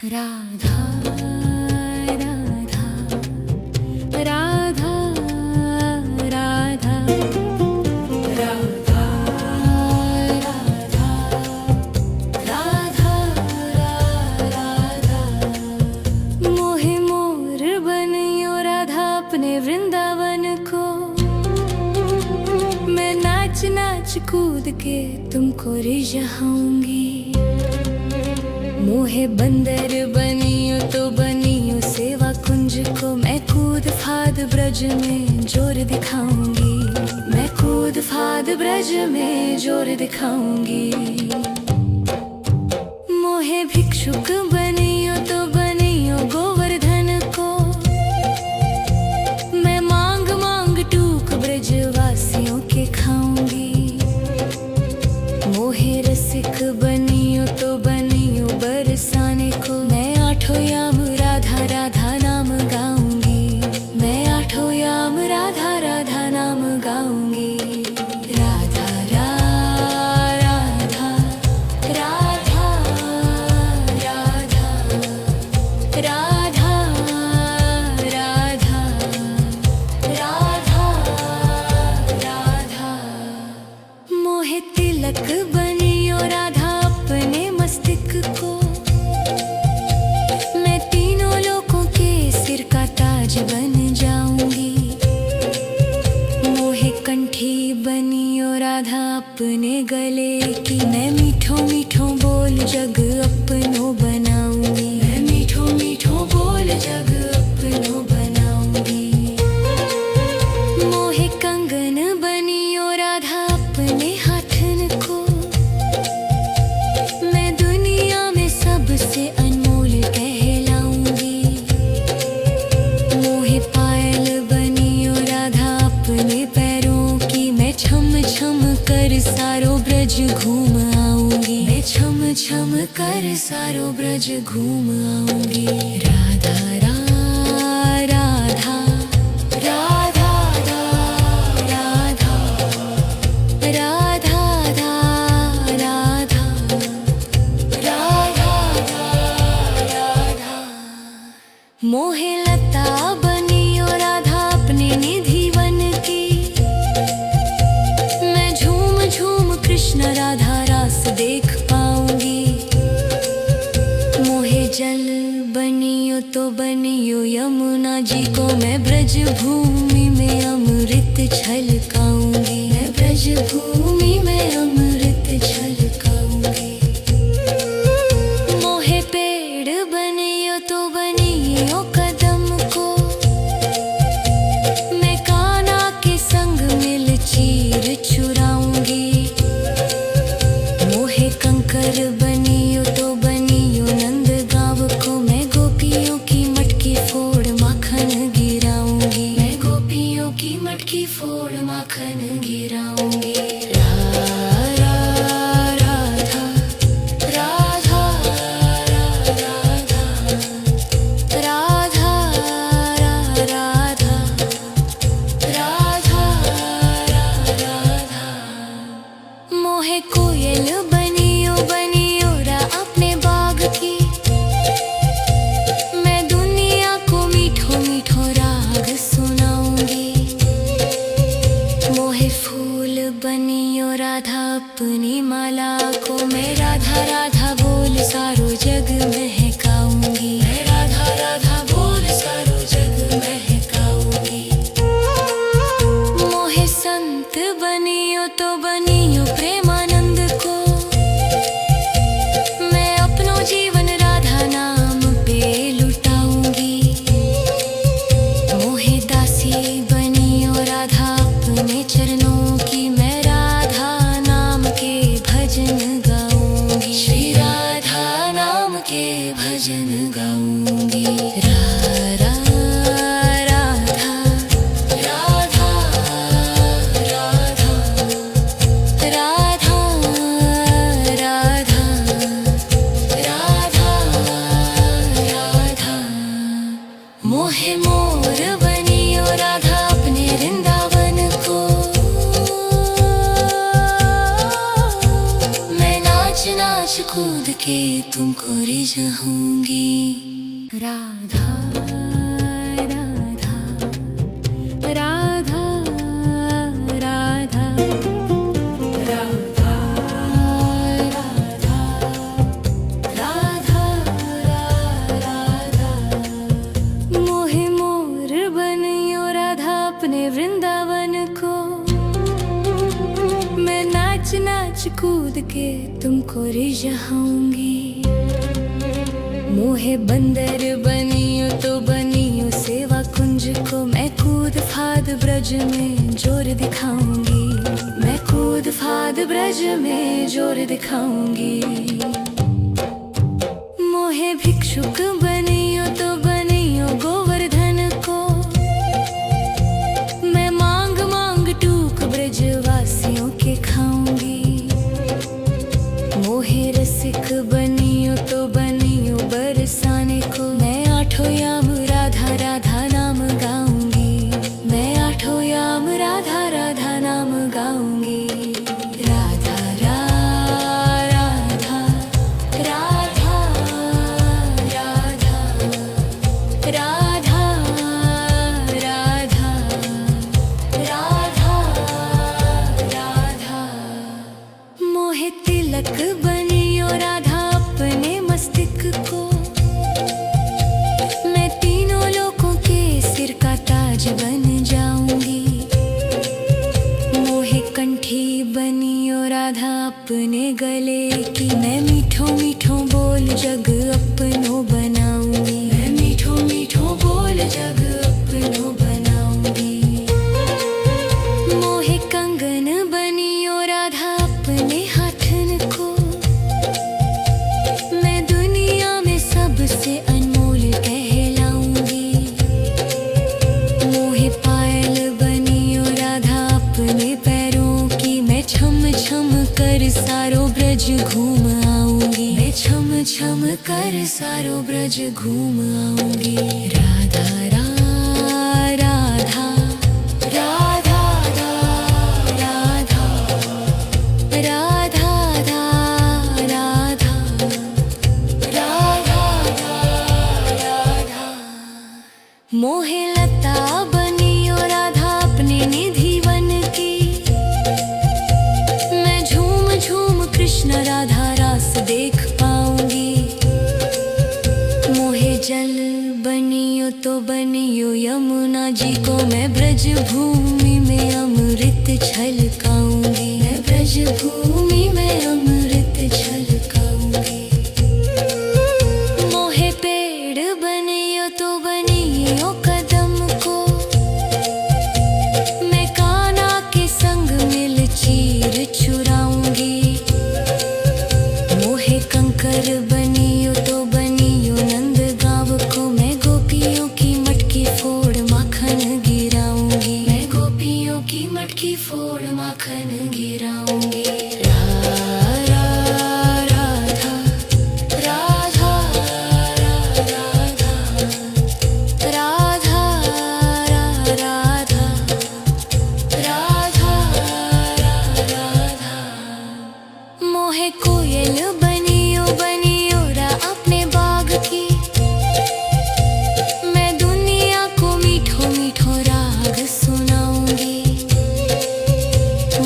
राधा राधा राधा राधा राधा राधा राधा मोहे मोर बनियो राधा अपने वृंदावन को। मैं नाच नाच कूद के तुमको रिझाऊंगी। मोहे बंदर बनियो तो बनियो सेवा कुंज को। मैं कूद फाद ब्रज में जोर दिखाऊंगी। मैं कूद फाद ब्रज में जोर दिखाऊंगी। मोहे भिक्षुक बनियो तो बनियो गोवर्धन को। मैं मांग मांग टूक ब्रजवासियों के खाऊंगी। मोहे रसिक बनियो तो बनियो बरसाने को। मैं आठों याम राधा राधा नाम गाऊंगी। मैं आठों याम राधा राधा नाम गाऊंगी। राधा राधा राधा राधा राधा राधा राधा राधा। मोहे तिलक बनियो राधा अपने मस्तिष्क को। मैं तीनों लोगों के सिर का ताज बन जाऊंगी। मोहे कंठी बनियो राधा अपने गले की। मैं मीठो मीठो बोल जग अपनो बनाऊंगी। मैं मीठो मीठो बोल जग अपनो बनाऊंगी। मोहे कंगन बनियो राधा अपने हाथन को। मैं दुनिया में सबसे अनमोल कहलाऊंगी। मोहे पायल बनियो राधा अपने पैरों की। मैं छम छम कर सारो ब्रज घूम आऊंगी। मैं छम छम कर सारो ब्रज घूम आऊंगी। राधा राधा राधा राधा राधा राधा राधा। मोहे लता बनियो राधा अपने निधि वन की। मैं झूम झूम कृष्ण राधा रास देख पाऊंगी। मोहे जल बनियो तो बनियो यमुना जी को। मैं ब्रज भूमि में अमृत छलकाऊंगी। मैं ब्रज भूमि में अमृत छलकाऊंगी। मोहे पेड़ बनियो तो बनियो कदम को। मैं कान्हा के संग मिल चीर चुराऊंगी। मोहे कंकर बनियो तो बनियो नंद गाँव को। मैं गोपियों की मटकी फोड़ माखन गिराऊंगी। मैं गोपियों की मटकी फोड़ माखन गिराऊंगी। राधा राधा राधा राधा राधा राधा। मोहे कोयल बनियो बनियो रा अपने बाग की। मैं दुनिया को मीठो मीठो राग सुनाऊंगी। मोहे फूल बनियो राधा अपनी माला को। मैं राधा राधा बोल सारो जग महकाऊंगी। मैं राधा राधा बोल सारो जग महकाऊंगी। मोहे संत बनियो तो बनियो प्रेमानंद को। मैं अपनो जीवन राधा नाम पे लुटाऊंगी। मोहे दासी बनियो राधा अपने चरणों की। मैं राधा नाम के भजन गाऊंगी। श्री राधा नाम के भजन गाऊंगी। राधा राधा राधा राधा राधा राधा राधा। मोहे मोर बनियो राधा अपने वृंदावन को। मैं नाच नाच कूद के तुमको जाऊंगी। राधा राधा राधा राधा राधा राधा राधा मोहे मोर बनियो राधा अपने वृंदावन को। मैं नाच नाच कूद के तुमको रिझाऊंगी। मोहे बंदर बनियो तो बनियो सेवा कुंज को। मैं कूद फाद ब्रज में जोर दिखाऊंगी। मैं कूद फाद ब्रज में जोर दिखाऊंगी। मोहे भिक्षुक बनियो तो बनियो गोवर्धन को। मैं मांग मांग टूक ब्रजवासियों के खाऊंगी। मोहे रसिक बनियो तो बनियो बरसाने को। मैं आठों याम राधा राधा नाम गाऊंगी। मैं आठों याम राधा राधा नाम गाऊंगी। राधा राधा राधा राधा राधा राधा राधा राधा मोहे तिलक बनियो राधा अपने मस्तिष्क को। मैं तीनों लोगों के सिर का ताज बन जाऊंगी। मोहे कंठी बनियो राधा अपने गले की। मैं मीठो मीठो बोल जग अपनो बनाऊंगी। मैं मीठो मीठो बोल जग अपनो बनाऊंगी। मोहे कंगन बनियो राधा अपने हाथन को। मैं दुनिया में सबसे अनमोल कहलाऊंगी। मोहे पायल बनियो राधा अपने पैरों की। मैं छम छम कर सारो ब्रज घूम आऊंगी। मैं छम छम कर सारो ब्रज घूम आऊंगी। राधा राधा राधा राधा राधा राधा राधा राधा मोहे लता बनियो राधा अपने निधि वन की। मैं झूम झूम कृष्ण राधा रास देख पाऊंगी। मोहे जल बनियो तो बनियो यमुना जी को। मैं ब्रज भूमि में अमृत छलकाऊंगी। मैं ब्रज भूमि में अमृत छलकाऊंगी। मोहे पेड़ बनियो तो बनियो कदम को। मैं कान्हा के संग मिल चीर चुराऊंगी। मोहे कंकर बनियो तो बनियो नंद गाँव को। मैं गोपियों की मटकी फोड़ माखन गिराऊंगी। मैं गोपियों की मटकी फोड़ माखन गिराऊंगी। राधा राधा राधा राधा राधा राधा राधा मोहे कोयल बनियो बनियो रा अपने बाग की। मैं दुनिया को मीठो मीठो राग सुनाऊंगी।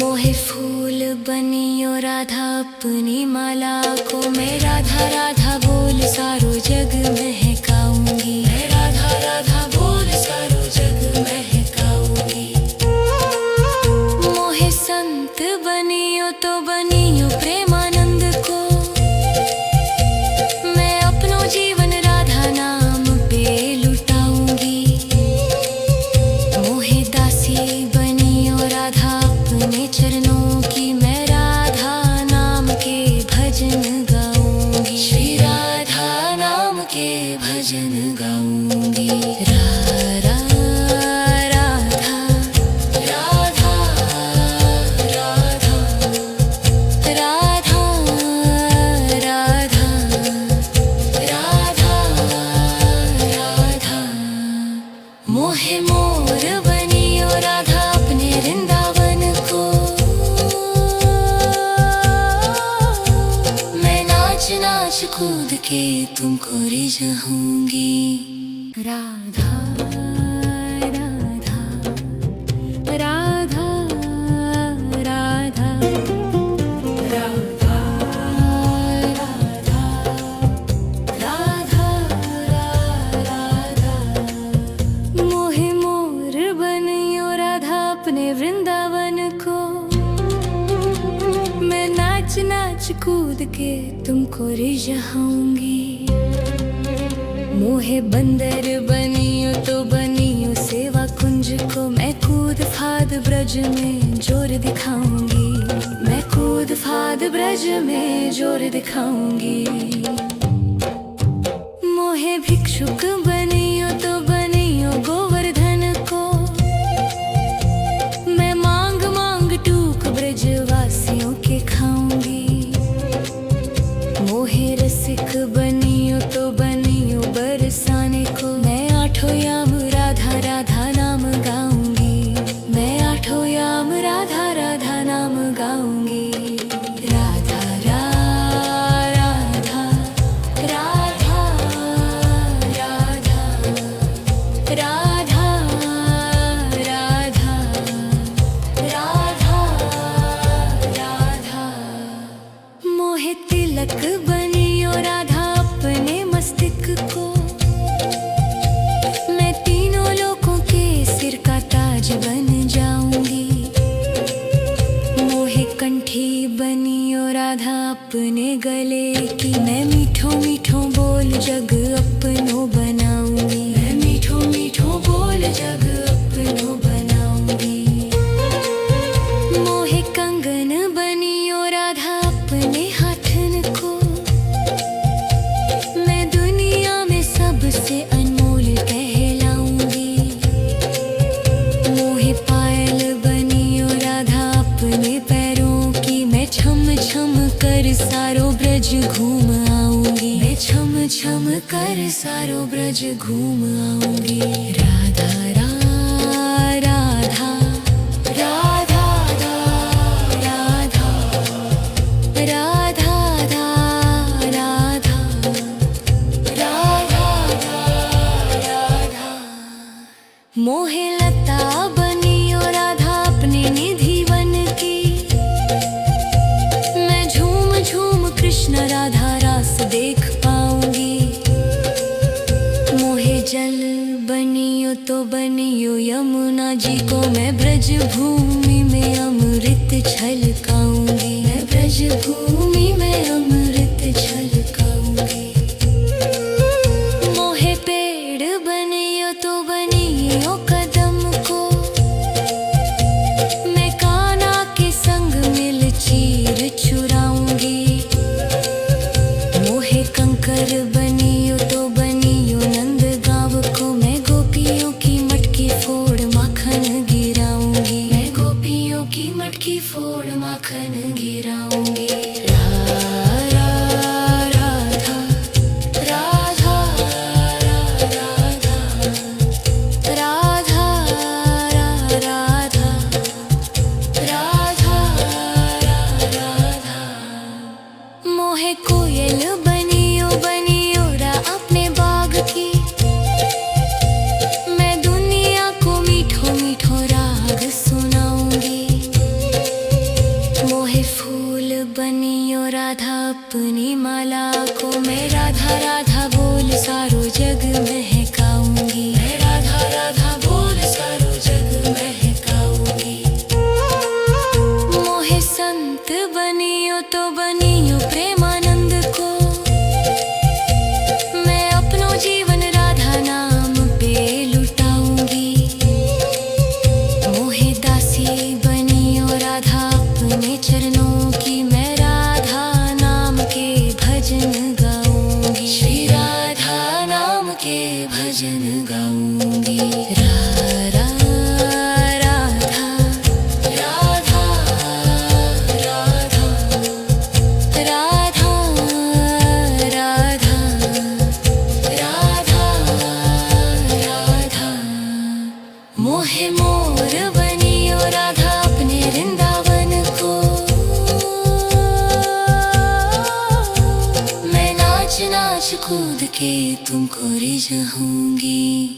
मोहे फूल बनियो राधा अपनी माला को। मैं राधा राधा बोल सारो जग महकाऊंगी। मैं राधा राधा बोल सारो जग महकाऊंगी। मोहे संत बनियो तो बनियो प्रेमानंद को। मैं अपनो जीवन राधा नाम पे लुटाऊंगी। मोहे दासी बनियो राधा अपने चरणों की। मैं राधा नाम के भजन गाऊंगी। श्री राधा नाम के भजन गाऊंगी। राधा राधा राधा राधा राधा राधा राधा राधा मोहे मोर बनियो राधा अपने वृंदावन को। मैं नाच नाच कूद के जाऊंगी। राधा राधा राधा राधा राधा राधा राधा राधा मोहे मोर बनियो राधा अपने वृंदावन को। मैं नाच नाच कूद के तुमको रिझाऊंगी। मोहे बंदर बनियो तो बनियो सेवा कुंज को। मैं कूद फाद ब्रज में जोर दिखाऊंगी। मैं कूद फाद ब्रज में जोर दिखाऊंगी। मोहे भिक्षुक बनियो तो बनियो गोवर्धन को। मैं मांग मांग टूक ब्रजवासियों के खाऊंगी। मोहे रसिक बनियो तो बनियो बरसाने को। मैं आठों याम राधा राधा नाम गाऊंगी। मैं आठों याम राधा राधा नाम गाऊंगी। राधा राधा राधा राधा राधा राधा राधा राधा मोहे तिलक बनियो राधा अपने मस्तक को। मैं तीनों लोगों के सिर का ताज बन जाऊंगी। मोहे कंठी बनियो राधा अपने गले की। मैं मीठो मीठो बोल जग अपनो बनाऊंगी। मैं मीठो मीठो बोल जग अपनो बनाऊंगी। मोहे कंगन बनियो राधा अपने हाथन को। मैं दुनिया में सबसे अनमोल कहलाऊंगी। मोहे पायल बनियो राधा अपने पैरों की। मैं छम छम कर सारो ब्रज घूम आऊंगी। मैं छम छम कर सारो ब्रज घूम आऊंगी। राधा राधा राधा राधा राधा राधा राधा राधा मोहे लता बनियो राधा अपने निधि वन की। मैं झूम झूम कृष्ण राधा रास देख पाऊंगी। मोहे जल बनियो तो बनियो यमुना जी को। मैं ब्रज भूमि में अमृत छलकाऊंगी। मैं ब्रज भूमि में अमृत छलकाऊंगी। मोहे पेड़ बनियो तो बनियो कदम को। मैं कान्हा के संग मिल चीर चुराऊंगी। मोहे कंकर बनियो तो बनियो नंद गाँव को। मैं गोपियों की मटकी फोड़ माखन गिराऊंगी। मैं गोपियों की मटकी फोड़ माखन गिराऊंगी। राधा राधा राधा राधा राधा राधा मोहे कोयल बनियो बनियो रा अपने बाग की। मैं दुनिया को मीठो मीठो राग सुनाऊंगी। मोहे फूल बनियो राधा अपनी माला को। मैं राधा राधा बोल सारो जग महकाऊंगी। मैं राधा राधा बोल सारो जग महकाऊंगी। मोहे संत बनियो तो बनियो प्रेमानंद को। मैं अपनो जीवन राधा नाम पे लुटाऊंगी। मोहे दासी बनियो राधा अपने चरणों की। मैं राधा नाम के भजन गाऊंगी। श्री राधा नाम के भजन गाऊंगी। राधा राधा राधा राधा राधा राधा राधा मोहे मोर बनियो राधा अपने वृंदावन को। मैं नाच नाच कूद के तुमको रिझाऊंगी।